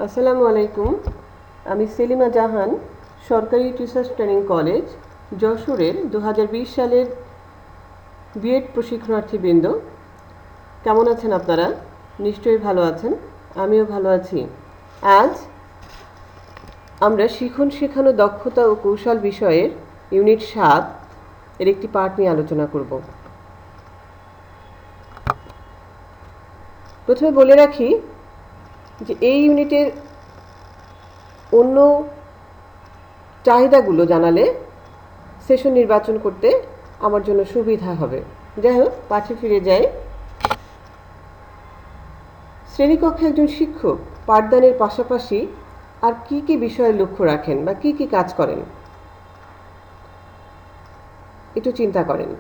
আসসালামু আলাইকুম। আমি সেলিমা জাহান, সরকারি টিচার্স ট্রেনিং কলেজ যশোরের 2020 সালের বিএড প্রশিক্ষণার্থীবৃন্দ। কেমন আছেন আপনারা? নিশ্চয়ই ভালো আছেন, আমিও ভালো আছি। আজ আমরা শিখন শেখানো দক্ষতা ও কৌশল বিষয়ের ইউনিট 7 এর একটি পাঠ নিয়ে আলোচনা করব। প্রথমে বলে রাখি যে এই ইউনিটের অন্য চাহিদাগুলো জানালে সেশন নির্বাচন করতে আমার জন্য সুবিধা হবে। যাই হোক, পাঠে ফিরে যাই। শ্রেণীকক্ষে একজন শিক্ষক পাঠদানের পাশাপাশি আর কি কি বিষয়ে লক্ষ্য রাখেন বা কি কি কাজ করেন, একটু চিন্তা করেন।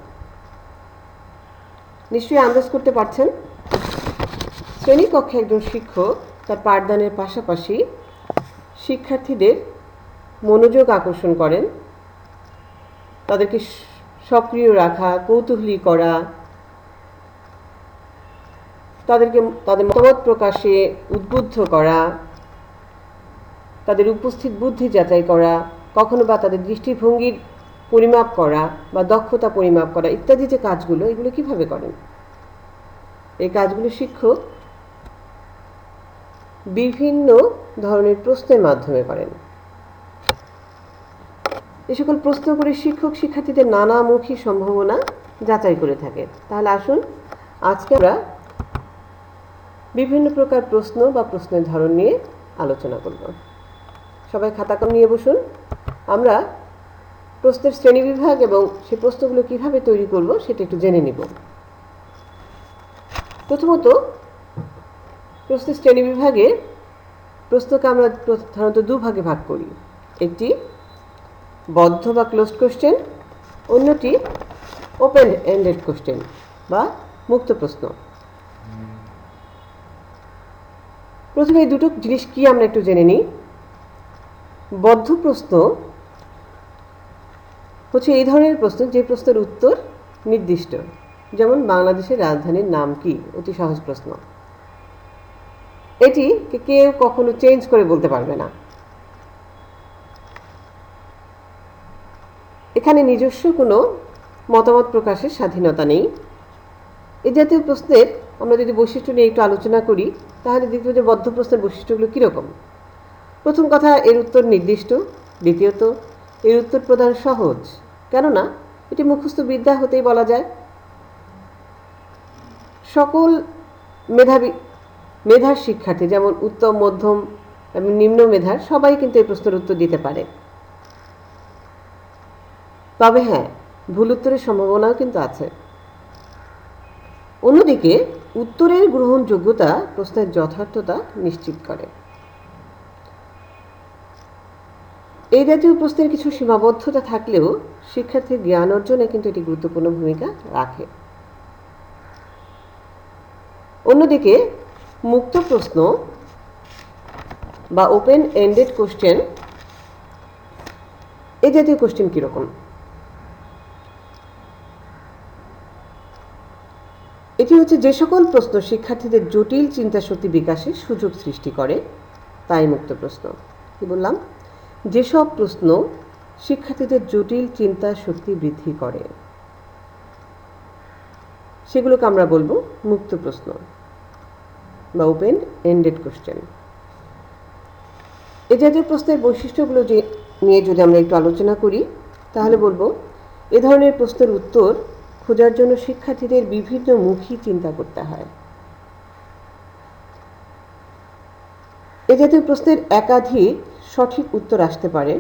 নিশ্চয়ই আন্দাজ করতে পারছেন। শ্রেণীকক্ষে একজন শিক্ষক তার পাঠদানের পাশাপাশি শিক্ষার্থীদের মনোযোগ আকর্ষণ করেন, তাদেরকে সক্রিয় রাখা, কৌতূহলী করা, তাদেরকে তাদের মতামত প্রকাশে উদ্বুদ্ধ করা, তাদের উপস্থিত বুদ্ধি যাচাই করা, কখনো বা তাদের দৃষ্টিভঙ্গির পরিমাপ করা বা দক্ষতা পরিমাপ করা ইত্যাদি যে কাজগুলো, এগুলো কিভাবে করেন? এই কাজগুলো শিক্ষক বিভিন্ন ধরনের প্রশ্নের মাধ্যমে করেন। এ সকল প্রশ্ন করে শিক্ষক শিক্ষার্থীদের নানামুখী সম্ভাবনা যাচাই করে থাকে। তাহলে আসুন আজকে আমরা বিভিন্ন প্রকার প্রশ্ন বা প্রশ্নের ধরন নিয়ে আলোচনা করব। সবাই খাতা কলম নিয়ে বসুন। আমরা প্রশ্নের শ্রেণীবিভাগ এবং সেই প্রশ্নগুলো কিভাবে তৈরি করব সেটা একটু জেনে নিব। প্রথমত, প্রশ্নের শ্রেণীবিভাগে প্রশ্নকে আমরা সাধারণত দুভাগে ভাগ করি। একটি বদ্ধ বা ক্লোজড কোশ্চেন, অন্যটি ওপেন এন্ডেড কোশ্চেন বা মুক্ত প্রশ্ন। প্রথমে এই দুটো জিনিস কি আমরা একটু জেনে নিই। বদ্ধ প্রশ্ন হচ্ছে এই ধরনের প্রশ্ন যে প্রশ্নের উত্তর নির্দিষ্ট, যেমন বাংলাদেশের রাজধানীর নাম কি? অতি সহজ প্রশ্ন। এটি কেউ কখনো চেঞ্জ করে বলতে পারবে না। এখানে নিজস্ব কোনো মতামত প্রকাশের স্বাধীনতা নেই। এই জাতীয় প্রশ্নের আমরা যদি বৈশিষ্ট্য নিয়ে একটু আলোচনা করি, তাহলে দেখব যে বদ্ধ প্রশ্নের বৈশিষ্ট্যগুলো কীরকম। প্রথম কথা, এর উত্তর নির্দিষ্ট। দ্বিতীয়ত, এর উত্তর প্রদান সহজ, কেননা এটি মুখস্থ বিদ্যা হতেই বলা যায়। সকল মেধার শিক্ষার্থী, যেমন উত্তম, মধ্যম এবং নিম্ন মেধার, সবাই কিন্তু এই প্রশ্নের উত্তর দিতে পারে। তবে হ্যাঁ, ভুল উত্তরের সম্ভাবনাও কিন্তু আছে। অন্যদিকে উত্তরের গ্রহণযোগ্যতা প্রশ্নের যথার্থতা নিশ্চিত করে। এই জাতীয় প্রশ্নের কিছু সীমাবদ্ধতা থাকলেও শিক্ষার্থীর জ্ঞান অর্জনে কিন্তু এটি গুরুত্বপূর্ণ ভূমিকা রাখে। অন্যদিকে মুক্ত প্রশ্ন বা ওপেন এন্ডেড কোশ্চেন, এই জাতীয় কোশ্চেন কীরকম? এটি হচ্ছে যে সকল প্রশ্ন শিক্ষার্থীদের জটিল চিন্তাশক্তি বিকাশের সুযোগ সৃষ্টি করে, তাই মুক্ত প্রশ্ন। কি বললাম? যেসব প্রশ্ন শিক্ষার্থীদের জটিল চিন্তা শক্তি বৃদ্ধি করে সেগুলোকে আমরা বলবো মুক্ত প্রশ্ন বা ওপেন এন্ডেড কোশ্চেন। এই জাতীয় প্রশ্নের বৈশিষ্ট্যগুলো নিয়ে যদি আমরা একটু আলোচনা করি, তাহলে বলবো এ ধরনের প্রশ্নের উত্তর খোঁজার জন্য শিক্ষার্থীদের বিভিন্ন মুখী চিন্তা করতে হয়। এ জাতীয় প্রশ্নের একাধিক সঠিক উত্তর আসতে পারে।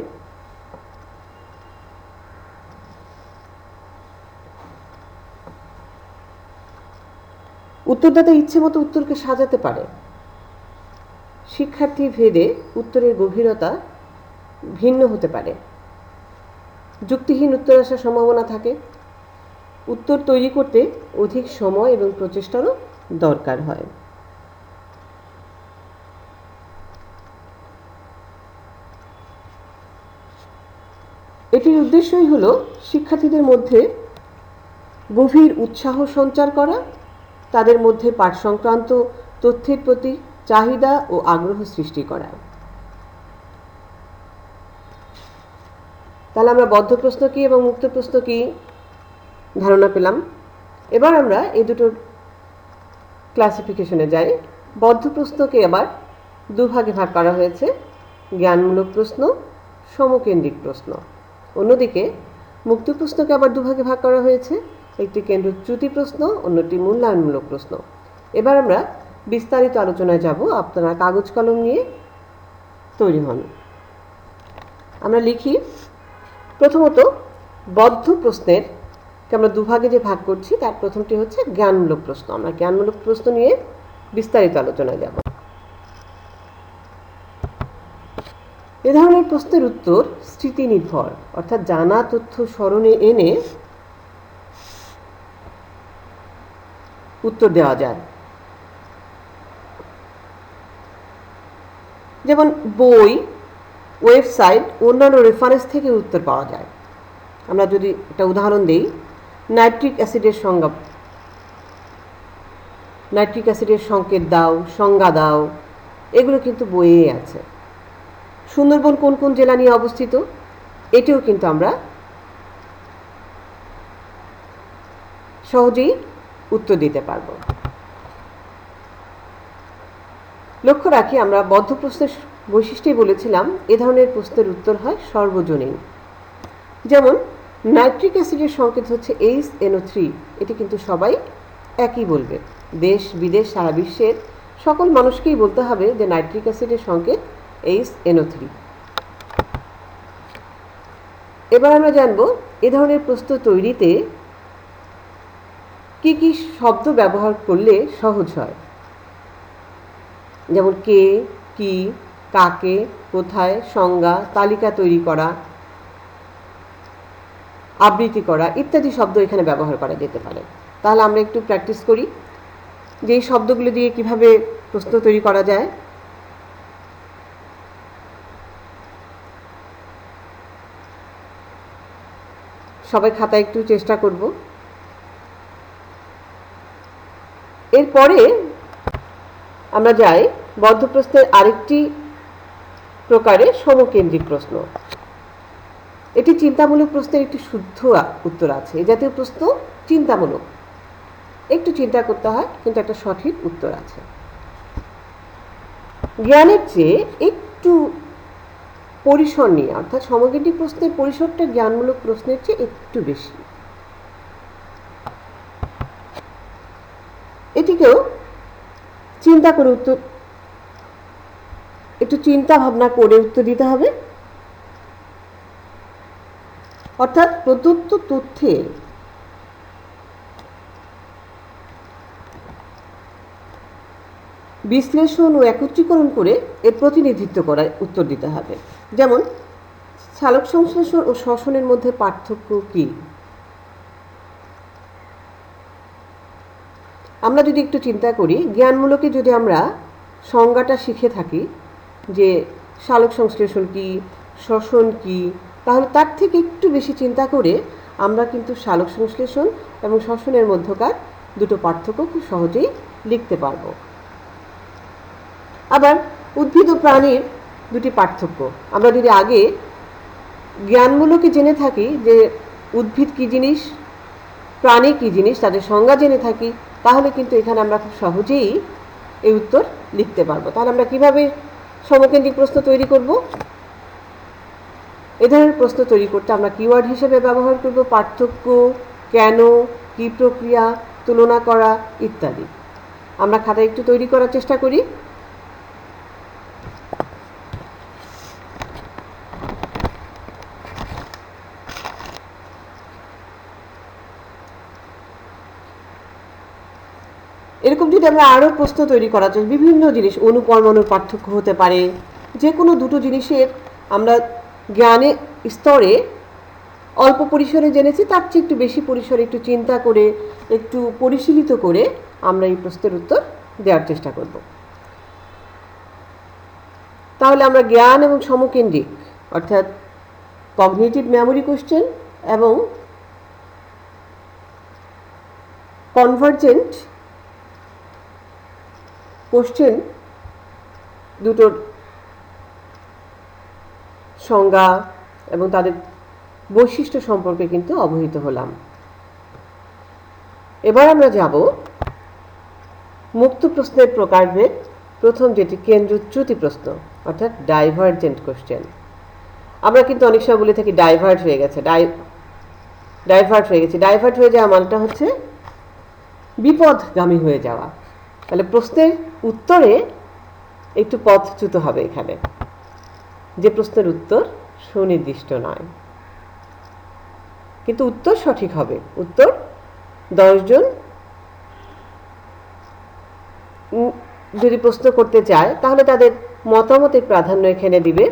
উত্তরদাতা ইচ্ছে মতো উত্তরকে সাজাতে পারে। শিক্ষার্থী ভেদে উত্তরের গভীরতা ভিন্ন হতে পারে। যুক্তিহীন উত্তর আসার সম্ভাবনা থাকে। উত্তর তৈরি করতে অধিক সময় এবং প্রচেষ্টারও দরকার হয়। এটির উদ্দেশ্যই হলো শিক্ষার্থীদের মধ্যে গভীর উৎসাহ সঞ্চার করা, তাদের মধ্যে পাঠ সংক্রান্ত তথ্যের প্রতি চাহিদা ও আগ্রহ সৃষ্টি করা। তাহলে আমরা বদ্ধ প্রশ্ন কী এবং মুক্ত প্রশ্ন কী ধারণা পেলাম। এবার আমরা এই দুটোর ক্লাসিফিকেশনে যাই। বদ্ধ প্রশ্নকে আবার দুভাগে ভাগ করা হয়েছে, জ্ঞানমূলক প্রশ্ন, সমকেন্দ্রিক প্রশ্ন। অন্যদিকে মুক্ত প্রশ্নকে আবার দুভাগে ভাগ করা হয়েছে, একটি কেন্দ্রচ্যুতি প্রশ্ন, অন্যটি মূল্যায়নমূলক প্রশ্ন। এবার আমরা বিস্তারিত আলোচনায় যাব। আপনারা কাগজ কলম নিয়ে তৈরি হন। আমরা লিখি, প্রথমত বদ্ধ প্রশ্নের আমরা দুভাগে যে ভাগ করছি তার প্রথমটি হচ্ছে জ্ঞানমূলক প্রশ্ন। আমরা জ্ঞানমূলক প্রশ্ন নিয়ে বিস্তারিত আলোচনায় যাব। এ ধরনের প্রশ্নের উত্তর স্মৃতি নির্ভর, অর্থাৎ জানা তথ্য স্মরণে এনে উত্তর দেওয়া যায়। যেমন বই, ওয়েবসাইট, অন্যান্য রেফারেন্স থেকে উত্তর পাওয়া যায়। আমরা যদি একটা উদাহরণ দিই, নাইট্রিক অ্যাসিডের সংজ্ঞা, নাইট্রিক অ্যাসিডের সংকেত দাও, সংজ্ঞা দাও, এগুলো কিন্তু বইয়ে আছে। সুন্দরবন কোন কোন জেলা নিয়ে অবস্থিত, এটিও কিন্তু আমরা সহজেই উত্তর দিতে পারব। লক্ষ্য রাখি, আমরা বদ্ধ প্রশ্নের বৈশিষ্ট্যই বলেছিলাম এ ধরনের প্রশ্নের উত্তর হয় সর্বজনীন। যেমন নাইট্রিক অ্যাসিডের সংকেত হচ্ছে HNO3, এটি কিন্তু সবাই একই বলবে। দেশ বিদেশ সারা বিশ্বের সকল মানুষকেই বলতে হবে যে নাইট্রিক অ্যাসিডের সংকেত HNO3। এবার আমরা জানব এ ধরনের প্রশ্ন তৈরিতে কি কি শব্দ ব্যবহার করলে সহজ হয়। যেমন কে, কি, কাকে, কোথায়, সংজ্ঞা, তালিকা তৈরি করা, আবৃত্তি করা ইত্যাদি শব্দ এখানে ব্যবহার করা যেতে পারে। তাহলে আমরা একটু প্র্যাকটিস করি যে এই শব্দগুলো দিয়ে কিভাবে প্রশ্ন তৈরি করা যায়। সবাই খাতায় একটু চেষ্টা করব। এরপরে আমরা যাই বদ্ধ প্রশ্নের আরেকটি প্রকারে সমকেন্দ্রিক প্রশ্ন। এটি চিন্তামূলক প্রশ্নের একটি শুদ্ধ উত্তর আছে। এই জাতীয় প্রশ্ন চিন্তামূলক, একটু চিন্তা করতে হয় কিন্তু একটা সঠিক উত্তর আছে। জ্ঞানের চেয়ে একটু পরিসর নিয়ে, অর্থাৎ সমকেন্দ্রিক প্রশ্নের পরিসরটা জ্ঞানমূলক প্রশ্নের চেয়ে একটু বেশি। এটিকেও চিন্তা করে উত্তর, একটু চিন্তা ভাবনা করে উত্তর দিতে হবে। অর্থাৎ প্রদত্ত তথ্যের বিশ্লেষণ ও একত্রীকরণ করে এর প্রতিনিধিত্ব করায় উত্তর দিতে হবে। যেমন সালোক সংশ্লেষণ ও শ্বসনের মধ্যে পার্থক্য কি। আমরা যদি একটু চিন্তা করি, জ্ঞানমূলকে যদি আমরা সংজ্ঞাটা শিখে থাকি যে সালোক সংশ্লেষণ কি, শ্বসন কি, তাহলে তার থেকে একটু বেশি চিন্তা করে আমরা কিন্তু সালোক সংশ্লেষণ এবং শ্বসনের মধ্যকার দুটো পার্থক্য খুব সহজেই লিখতে পারবো। আবার উদ্ভিদ ও প্রাণীর দুটি পার্থক্য আমরা যদি আগে জ্ঞানমূলকে জেনে থাকি যে উদ্ভিদ কী জিনিস, প্রাণী কী জিনিস, তাদের সংজ্ঞা জেনে থাকি, তাহলে কিন্তু এখানে আমরা খুব সহজেই এই উত্তর লিখতে পারবো। তাহলে আমরা কিভাবে সমকেন্দ্রিক প্রশ্ন তৈরি করব? এ ধরনের প্রশ্ন তৈরি করতে আমরা কিওয়ার্ড হিসেবে ব্যবহার করব পার্থক্য, কেন, কী প্রক্রিয়া, তুলনা করা ইত্যাদি। আমরা খাতায় একটু তৈরি করার চেষ্টা করি। এরকম যদি আমরা আরও প্রশ্ন তৈরি করা যায়, বিভিন্ন জিনিস, অণু পরমাণুর পার্থক্য হতে পারে, যে কোনো দুটো জিনিসের আমরা জ্ঞানের স্তরে অল্প পরিসরে জেনেছি, তার চেয়ে একটু বেশি পরিসরে একটু চিন্তা করে, একটু পরিশীলিত করে আমরা এই প্রশ্নের উত্তর দেওয়ার চেষ্টা করব। তাহলে আমরা জ্ঞান এবং সমকেন্দ্রিক, অর্থাৎ কগনিটিভ মেমোরি কোশ্চেন এবং কনভার্জেন্ট কোশ্চেন দুটোর সংজ্ঞা এবং তাদের বৈশিষ্ট্য সম্পর্কে কিন্তু অবহিত হলাম। এবার আমরা যাব মুক্ত প্রশ্নের প্রকারভেদ। প্রথম যেটি কেন্দ্রচ্যুতি প্রশ্ন, অর্থাৎ ডাইভার্জেন্ট কোশ্চেন। আমরা কিন্তু অনেক সময় বলে থাকি ডাইভার্ট হয়ে গেছে, ডাইভার্ট হয়ে যাওয়া মানটা হচ্ছে বিপদগামী হয়ে যাওয়া। তাহলে প্রশ্নের উত্তরে একটু পথচ্যুত হবে এখানে, যে প্রশ্নের উত্তর সুনির্দিষ্ট নয়, কিন্তু উত্তর সঠিক হবে। উত্তর 10 জন যদি প্রশ্ন করতে চায় তাহলে তাদের মতামতের প্রাধান্য এখানে দিবে।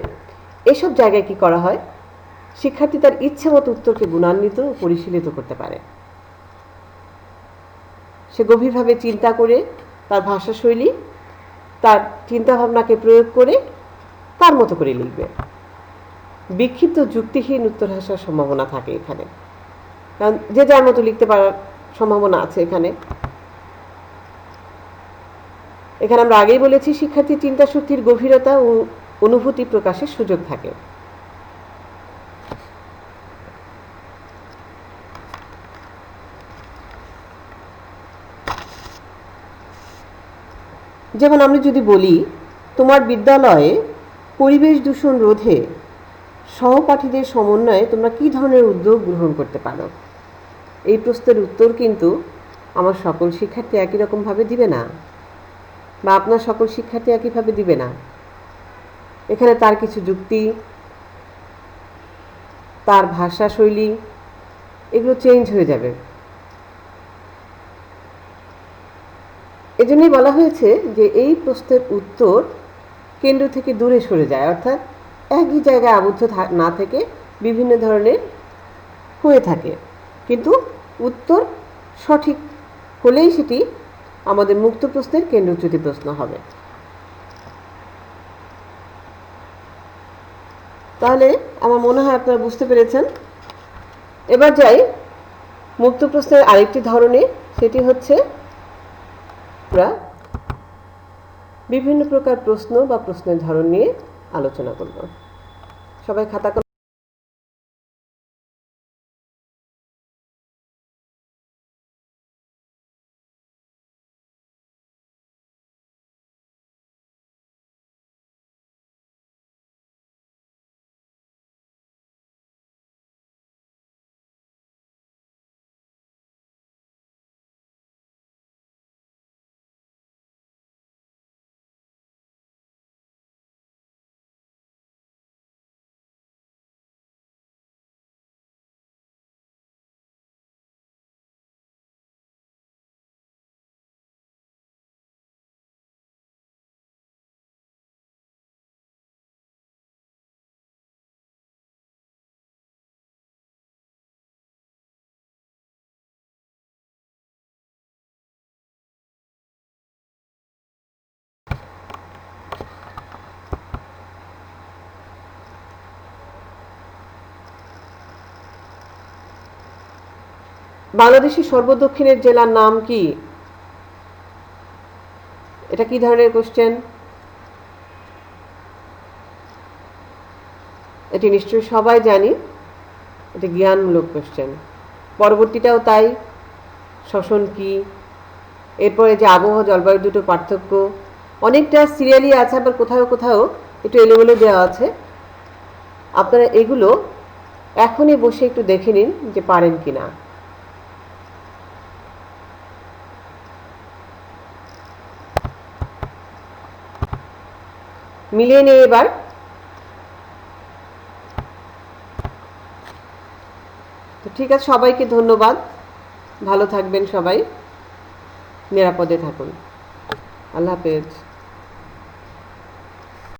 এসব জায়গায় কি করা হয়, শিক্ষার্থী তার ইচ্ছে মতো উত্তরকে গুণান্বিত ও পরিশীলিত করতে পারে। সে গভীরভাবে চিন্তা করে, তার ভাষাশৈলী, তার চিন্তাভাবনাকে প্রয়োগ করে তার মতো করে লিখবে। বিক্ষিপ্ত যুক্তিহীন উত্তর আসার সম্ভাবনা থাকে এখানে, কারণ যে যার মতো লিখতে পারার সম্ভাবনা আছে এখানে। আমরা আগেই বলেছি শিক্ষার্থীর চিন্তা শক্তির গভীরতা ও অনুভূতি প্রকাশের সুযোগ থাকে। যেমন আমি যদি বলি, তোমার বিদ্যালয়ে পরিবেশ দূষণ রোধে সহপাঠীদের সমন্বয়ে তোমরা কী ধরনের উদ্যোগ গ্রহণ করতে পারো? এই প্রশ্নের উত্তর কিন্তু আমার সকল শিক্ষার্থী একই রকমভাবে দিবে না, বা আপনার সকল শিক্ষার্থী একইভাবে দিবে না। এখানে তার কিছু যুক্তি, তার ভাষাশৈলী, এগুলো চেঞ্জ হয়ে যাবে। এজন্যই বলা হয়েছে যে এই প্রশ্নের উত্তর কেন্দ্র থেকে দূরে সরে যায়, অর্থাৎ একই জায়গায় আবদ্ধ না থেকে বিভিন্ন ধরনের হয়ে থাকে, কিন্তু উত্তর সঠিক হলেই সেটি আমাদের মুক্ত প্রশ্নের কেন্দ্রচ্যুতি প্রশ্ন হবে। তাহলে আমার মনে হয় আপনারা বুঝতে পেরেছেন। এবার যাই মুক্ত প্রশ্নের আরেকটি ধরনে, সেটি হচ্ছে আমরা বিভিন্ন প্রকার প্রশ্ন বা প্রশ্নের ধরন নিয়ে আলোচনা করব। সবাই খাতা বাংলাদেশের সর্বদক্ষিণের জেলার নাম কি? এটা কি ধরনের কোশ্চেন? এটি নিশ্চয়ই সবাই জানি, এটি জ্ঞানমূলক কোশ্চেন। পরবর্তীটাও তাই, শ্বসন কি, এরপরে যে আবহাওয়া জলবায়ু দুটো পার্থক্য, অনেকটা সিরিয়ালি আছে, আবার কোথাও কোথাও একটু এলোমেলো দেওয়া আছে। আপনারা এগুলো এখনই বসে একটু দেখে নিন যে পারেন কিনা। মিলিয়ে নিয়ে এবার তো ঠিক আছে, সবাইকে ধন্যবাদ। ভালো থাকবেন সবাই, নিরাপদে থাকুন। আল্লাহ হাফেজ।